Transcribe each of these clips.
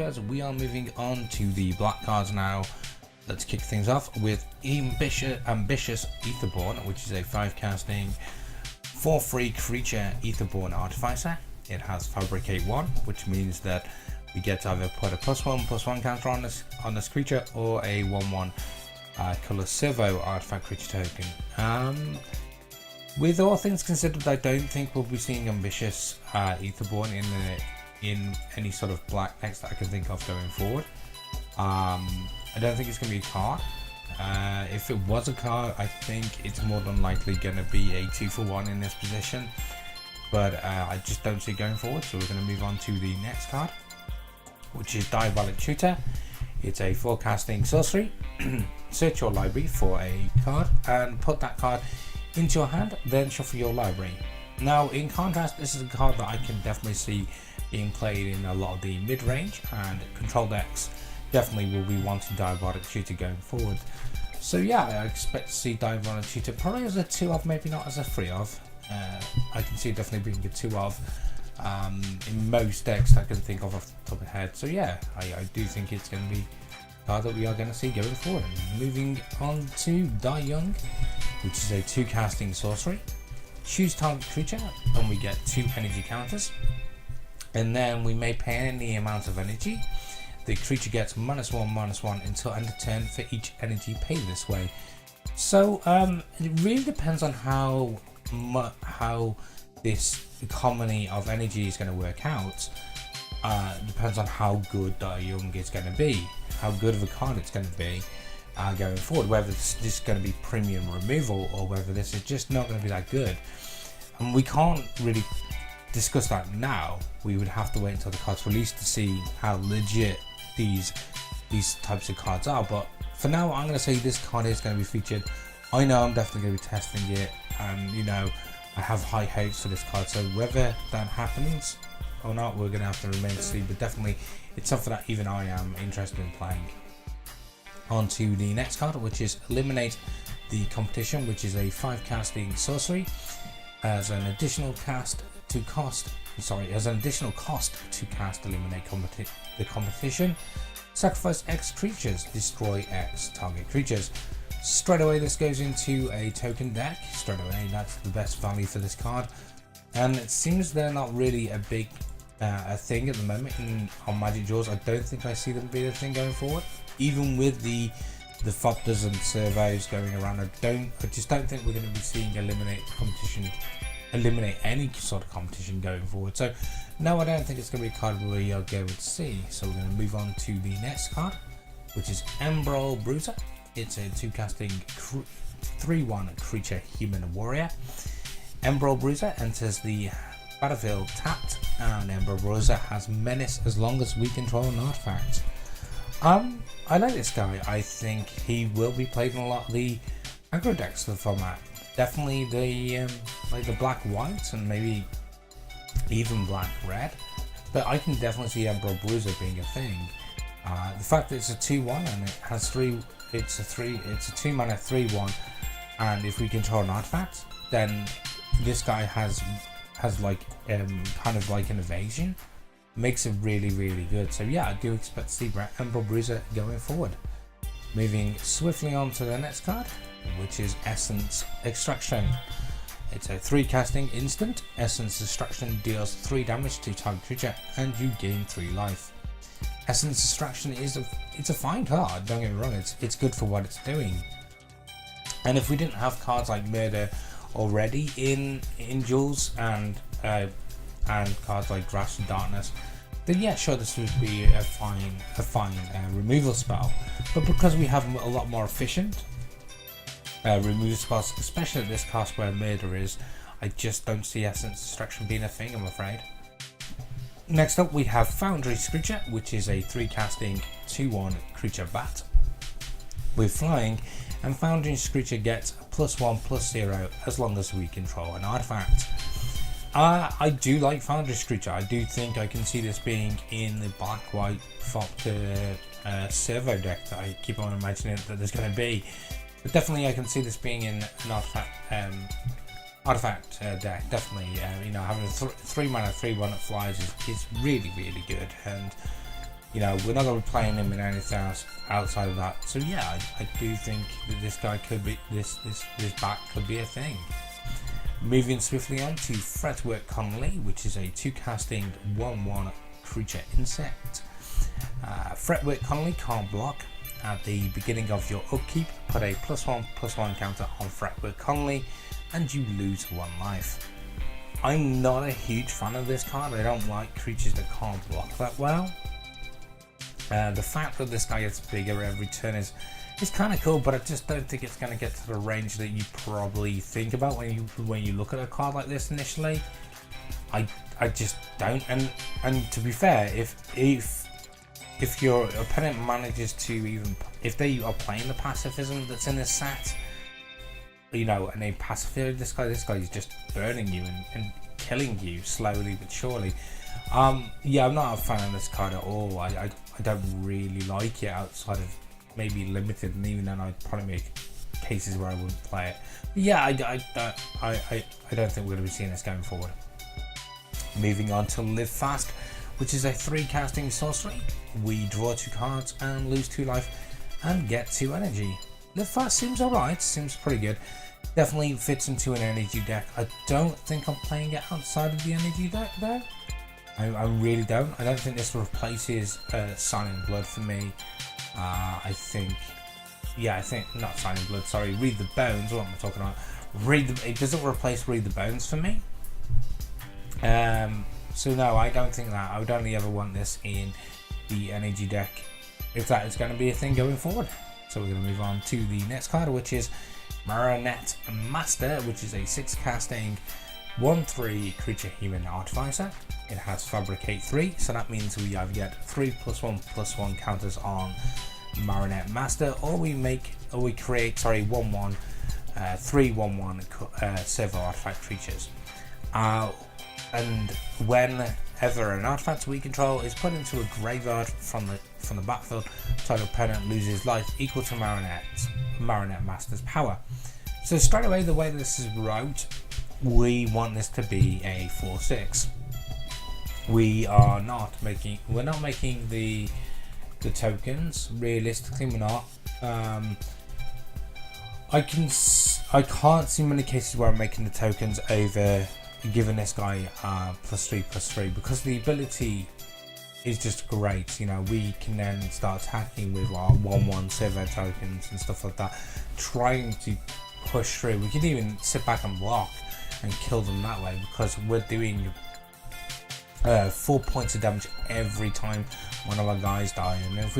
Creatures, we are moving on to the black cards now. Let's kick things off with Ambitious Aetherborn, which is a 5 casting 4/3 creature Aetherborn Artificer. It has Fabricate 1, which means that we get to either put a +1/+1 counter on this creature, or a 1/1 color servo artifact creature token. With all things considered, I don't think we'll be seeing Ambitious Aetherborn in any sort of black decks that I can think of going forward. I don't think it's going to be a card. If it was a card, I think it's more than likely going to be a 2-for-1 in this position, but I just don't see it going forward. So we're going to move on to the next card, which is Diabolic Cheetah. It's a 4 casting sorcery. Search your library for a card and put that card into your hand, then shuffle your library. Now, in contrast, this is a card that I can definitely see being played in a lot of the mid-range, and control decks definitely will be wanting Diabolic Cheetah going forward. So yeah, I expect to see Diabolic Cheetah probably as a 2-of, maybe not as a 3-of. I can see it definitely being a 2-of in most decks that I can think of off the top of the head. So yeah, I do think it's going to be a card that we are going to see going forward. Moving on to Die Young, which is a 2 casting sorcery. Choose target creature and we get 2 energy counters, and then we may pay any amount of energy. The creature gets -1/-1 until end of turn for each energy paid this way. So it really depends on how this economy of energy is going to work out. Depends on how good Die Young is going to be, how good of a card it's going to be going forward, whether this is going to be premium removal or whether this is just not going to be that good. And we can't really discuss that now. We would have to wait until the card's released to see how legit these types of cards are. But for now, I'm going to say this card is going to be featured. I know I'm definitely going to be testing it, and you know, I have high hopes for this card. So whether that happens or not, we're going to have to remain to see. But definitely, it's something that even I am interested in playing. On to the next card, which is Eliminate the Competition, which is a 5 casting sorcery. As an additional cost to cast Eliminate the Competition, sacrifice X creatures, destroy X target creatures. Straight away, this goes into a token deck. Straight away, that's the best value for this card, and it seems they're not really a big a thing at the moment on Magic Duels. I don't think I see them being a thing going forward, even with the Thopters and servos going around. I just don't think we're going to be seeing eliminate any sort of competition going forward. So no, I don't think it's going to be a card we are going to see. So we're going to move on to the next card, which is Embroil Bruiser. It's a 2 casting 3/1 creature human warrior. Embroil Bruiser enters the battlefield tapped, and Embroil Bruiser has menace as long as we control an artifact. I like this guy. I think he will be played in a lot of the aggro decks of the format. Definitely the like the black white and maybe even black red, but I can definitely see Embroil Bruiser being a thing. The fact that it's a 2/1 and it has 3, it's a 2 mana 3/1, and if we control an artifact, then this guy has like kind of like an evasion. Makes it really, really good. So yeah, I do expect to see Embroil Bruiser going forward. Moving swiftly on to the next card, which is Essence Extraction. It's a 3 casting instant. Essence Extraction deals 3 damage to target creature and you gain 3 life. Essence Extraction is a fine card, don't get me wrong, it's good for what it's doing. And if we didn't have cards like Murder already in Duels and cards like Grasp of Darkness, then yeah, sure, this would be a fine removal spell. But because we have a lot more efficient removal spells, especially at this cost where Murder is, I just don't see Essence Extraction being a thing, I'm afraid. Next up, we have Foundry's Creature, which is a 3 casting 2/1 creature bat with flying, and Foundry's Creature gets +1/+0 as long as we control an artifact. I do like Foundry's Creature. I do think I can see this being in the black-white Thopter servo deck that I keep on imagining that there's going to be. But definitely I can see this being in an artifact deck. Definitely, you know, having a 3 mana 3/1 that flies is really, really good. And You know, we're not going to be playing him in anything else outside of that. So yeah, I do think that this guy could be this back could be a thing. Moving swiftly on to Fretwork Conley, which is a 2-casting 1/1 creature insect. Fretwork Conley can't block. At the beginning of your upkeep, put a +1/+1 counter on Fretwork Conley, and you lose 1 life. I'm not a huge fan of this card. I don't like creatures that can't block that well. The fact that this guy gets bigger every turn is kind of cool, but I just don't think it's going to get to the range that you probably think about when you look at a card like this initially. I just don't. And to be fair, if your opponent manages to if they are playing the pacifism that's in this set, you know, and they pacify this guy is just burning you and killing you slowly but surely. Yeah, I'm not a fan of this card at all. I don't really like it outside of maybe limited, and even then I'd probably make cases where I wouldn't play it. But yeah, I don't think we're going to be seeing this going forward. Moving on to Live Fast, which is a 3-casting sorcery. We draw 2 cards and lose 2 life and get 2 energy. Live Fast seems alright, seems pretty good. Definitely fits into an energy deck. I don't think I'm playing it outside of the energy deck though. I really don't. I don't think this replaces Signing Blood for me. I think not Signing Blood. Sorry, Read the Bones. What am I talking about? It doesn't replace Read the Bones for me. So no, I don't think that. I would only ever want this in the energy deck if that is going to be a thing going forward. So we're going to move on to the next card, which is Marinette Master, which is a 6-casting 1/3 creature human artificer. It has Fabricate 3, so that means we either get 3 +1/+1 counters on Marinette Master, or we create 1/1 3/1/1 servo artifact creatures. And whenever an artifact we control is put into a graveyard from the battlefield, target opponent loses life equal to Marinette Master's power. So straight away, the way this is wrote, we want this to be a 4/6. We're not making the tokens. Realistically, we're not. I can't see many cases where I'm making the tokens over giving this guy +3/+3, because the ability is just great. You know, we can then start attacking with our 1/1 servo tokens and stuff like that, trying to push through. We can even sit back and block and kill them that way, because we're doing 4 points of damage every time one of our guys die. And if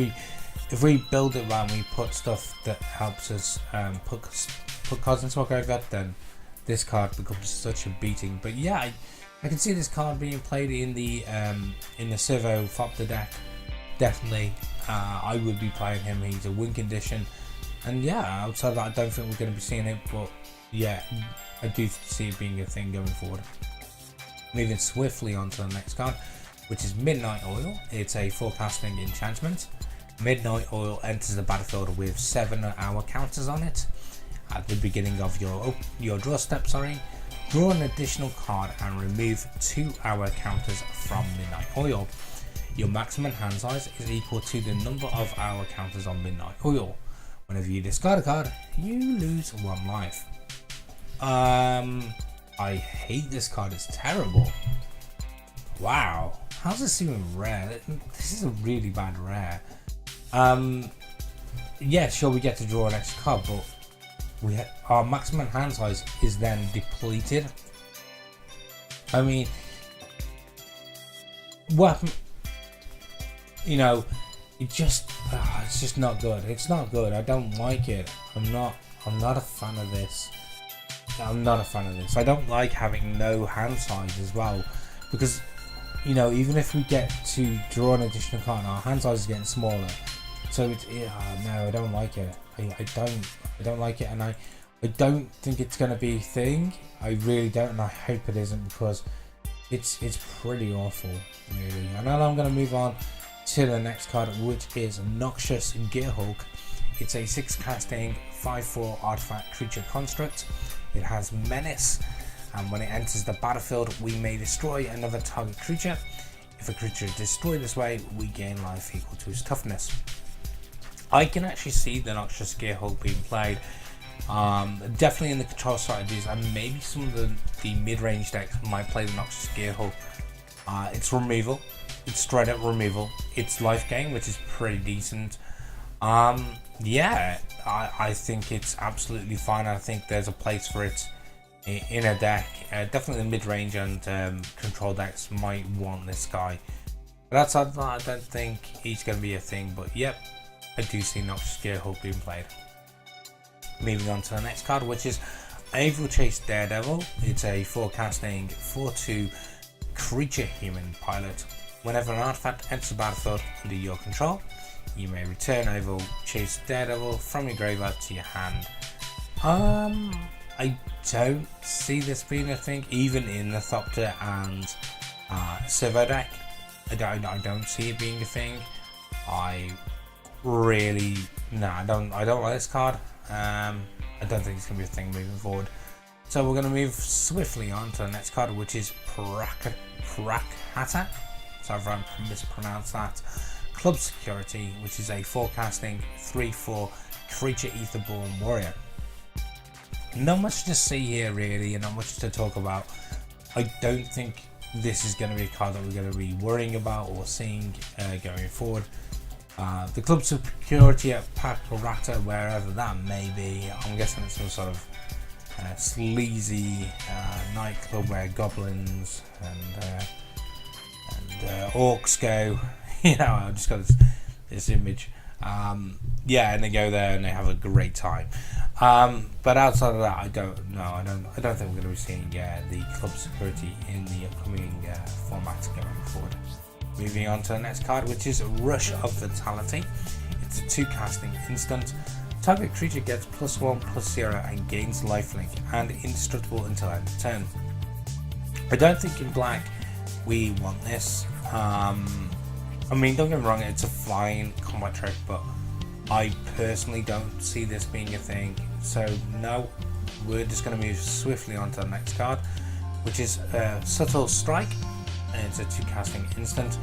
we build it right, we put stuff that helps us put cards into our graveyard, then this card becomes such a beating. But yeah, I can see this card being played in the servo Fopter deck. Definitely, I would be playing him. He's a win condition, and yeah, outside of that, I don't think we're going to be seeing it. But yeah, I do see it being a thing going forward. Moving swiftly on to the next card, which is Midnight Oil. It's a 4-casting enchantment. Midnight Oil enters the battlefield with 7-hour counters on it. At the beginning of your draw step, draw an additional card and remove 2-hour counters from Midnight Oil. Your maximum hand size is equal to the number of hour counters on Midnight Oil. Whenever you discard a card, you lose 1 life. I hate this card. It's terrible. Wow, how's this even rare? This is a really bad rare. Yeah, sure, we get to draw an extra card, but our maximum hand size is then depleted. I mean, what? You know, it's just not good. It's not good. I don't like it. I'm not a fan of this. I'm not a fan of this. I don't like having no hand size as well, because, you know, even if we get to draw an additional card, our hand size is getting smaller. So no, I don't like it. I don't like it, and I don't think it's going to be a thing. I really don't, and I hope it isn't, because it's pretty awful, really. And now I'm going to move on to the next card, which is Noxious Gearhulk. It's a 6-casting 5/4 artifact creature construct. It has Menace, and when it enters the battlefield, we may destroy another target creature. If a creature is destroyed this way, we gain life equal to its toughness. I can actually see the Noxious Gearhulk being played. Definitely in the control strategies, and maybe some of the mid-range decks might play the Noxious Gearhulk. It's removal, it's straight up removal, it's life gain, which is pretty decent. Yeah, I think it's absolutely fine. I think there's a place for it in a deck. Definitely the mid-range and control decks might want this guy. But outside of that, I don't think he's going to be a thing. But yep, I do see Noxious Gearhulk being played. Moving on to the next card, which is Evil Chase Daredevil. It's a 4-casting 4/2 creature human pilot. Whenever an artifact enters the battlefield under your control, you may return Evil Chase Daredevil from your graveyard to your hand. I don't see this being a thing, even in the Thopter and Servo deck. I don't see it being a thing. I don't like this card. I don't think it's going to be a thing moving forward. So we're going to move swiftly on to the next card, which is Prakhatta. Sorry if I mispronounced that. Club Security, which is a 4-casting 3/4 creature Etherborn warrior. Not much to see here really, and not much to talk about. I don't think this is going to be a card that we're going to be worrying about or seeing going forward. The Club Security at Prakhatta, wherever that may be, I'm guessing it's some sort of sleazy nightclub where goblins and orcs go. You know, I just got this image. Yeah, and they go there and they have a great time. But outside of that, I don't think we're going to be seeing the Club Security in the upcoming format going forward. Moving on to the next card, which is Rush of Vitality. It's a 2-casting instant. Target creature gets +1/+0 and gains lifelink and indestructible until end of turn. I don't think in black we want this. I mean, don't get me wrong, it's a fine combat trick, but I personally don't see this being a thing. So no, we're just going to move swiftly on to the next card, which is Subtle Strike. And it's a 2-casting instant.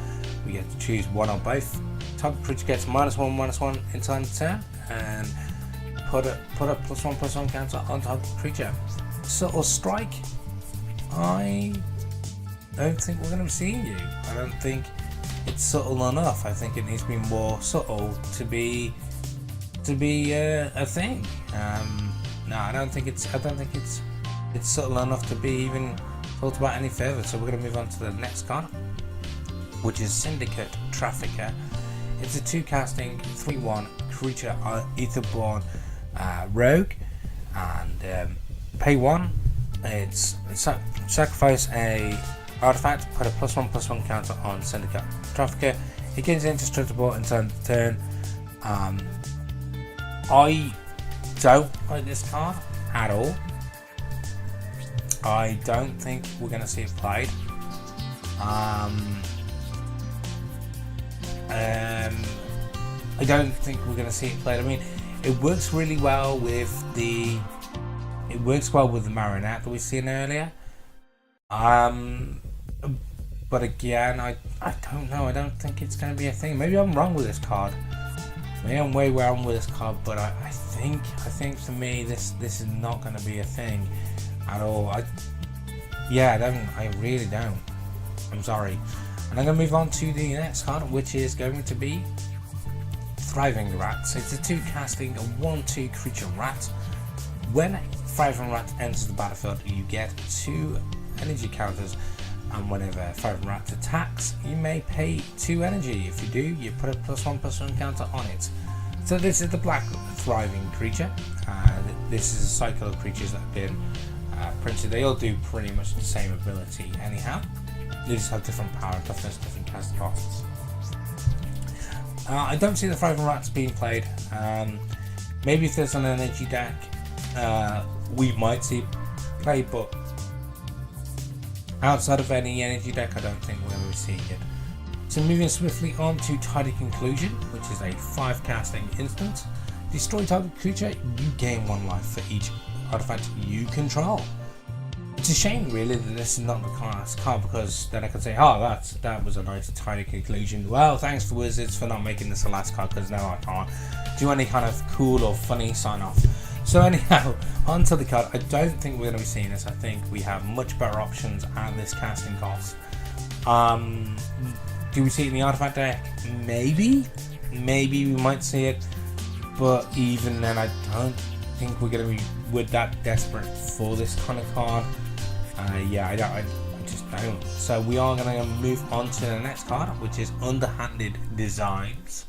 We get to choose one or both. Target creature gets -1/-1 until end of turn, and put a +1/+1 counter on target creature. Subtle Strike. I don't think we're going to be seeing you. I don't think it's subtle enough. I think it needs to be more subtle to be a thing. No, I don't think it's subtle enough to be even talked about any further. So we're going to move on to the next card, which is Syndicate Trafficker. It's a 2-casting 3/1 creature Etherborn rogue, and pay 1. It's sacrifice a artifact, put a +1/+1 counter on Syndicate Trafficker. It gains indestructible until end of turn. I don't like this card at all. I don't think we're going to see it played. I don't think we're going to see it played. I mean, it works really well with the Marinette that we've seen earlier. But again, I don't know. I don't think it's going to be a thing. Maybe I'm wrong with this card. Maybe I'm way wrong with this card. But I think for me this is not going to be a thing at all. I really don't. I'm sorry. And I'm going to move on to the next card, which is going to be Thriving Rat. So it's a 2-casting 1/2 creature rat. When Thriving Rat enters the battlefield, you get 2 energy counters, and whenever Thriving Rat attacks, you may pay 2 energy. If you do, you put a +1/+1 counter on it. So this is the black thriving creature. This is a cycle of creatures that have been printed. They all do pretty much the same ability anyhow. They just have different power, toughness, different cast costs. I don't see the Thriving Rats being played. Maybe if there's an energy deck, we might see it played, but outside of any energy deck, I don't think we're going to be seeing it. So moving swiftly on to Tidy Conclusion, which is a 5-casting instant. Destroy target creature, you gain 1 life for each artifact you control. It's a shame really that this is not the class card, because then I could say, oh, that was a nice tiny conclusion. Well, thanks for Wizards for not making this the last card, because now I can't do any kind of cool or funny sign off. So anyhow, onto the card. I don't think we're going to be seeing this. I think we have much better options at this casting cost. Do we see it in the artifact deck? Maybe we might see it, but even then I don't think we're going to be that desperate for this kind of card. Yeah, I just don't. So we are going to move on to the next card, which is Underhanded Designs.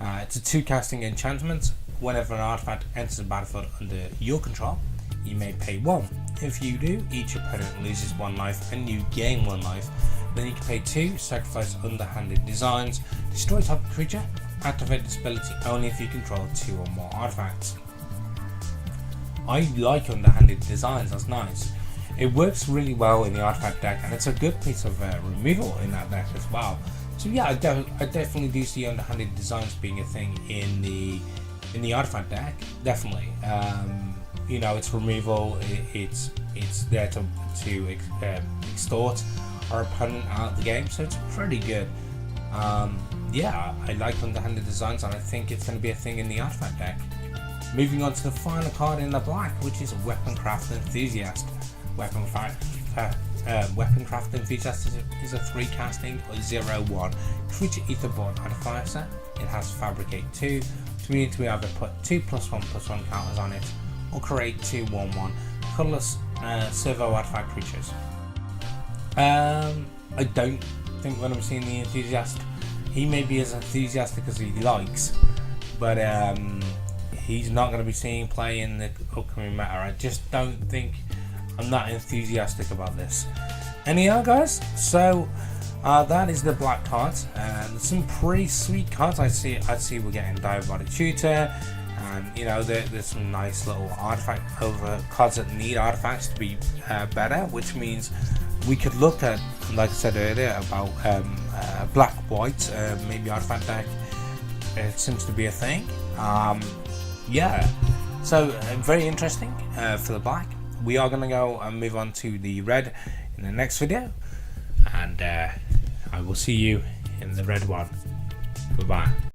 It's a 2 casting enchantment. Whenever an artifact enters the battlefield under your control, you may pay 1. If you do, each opponent loses 1 life and you gain 1 life. Then you can pay 2, sacrifice Underhanded Designs, destroy top creature, activate this ability only if you control 2 or more artifacts. I like Underhanded Designs, that's nice. It works really well in the artifact deck, and it's a good piece of removal in that deck as well. So yeah, I definitely do see Underhanded Designs being a thing in the artifact deck, definitely. You know, it's removal, it's there to extort our opponent out of the game, so it's pretty good. Yeah, I like Underhanded Designs, and I think it's going to be a thing in the artifact deck. Moving on to the final card in the black, which is Weaponcraft Enthusiast. Weaponcraft Enthusiast is a 3 casting 0/1 creature etherborn artificer. It has Fabricate 2, which means we either put 2+1/+1 counters on it, or create 2 1/1 colorless servo artifact creatures. I don't think when I'm seeing the enthusiast, he may be as enthusiastic as he likes, but he's not going to be seeing play in the upcoming meta. I just don't think I'm that enthusiastic about this. Anyhow, guys, so that is the black cards, and some pretty sweet cards. I see we're getting Diabolic Cheetah, and you know there's some nice little artifact over cards that need artifacts to be better, which means we could look at, like I said earlier, about black white maybe artifact deck. It seems to be a thing. Yeah, so very interesting for the black. We are going to go and move on to the red in the next video, and I will see you in the red one. Goodbye.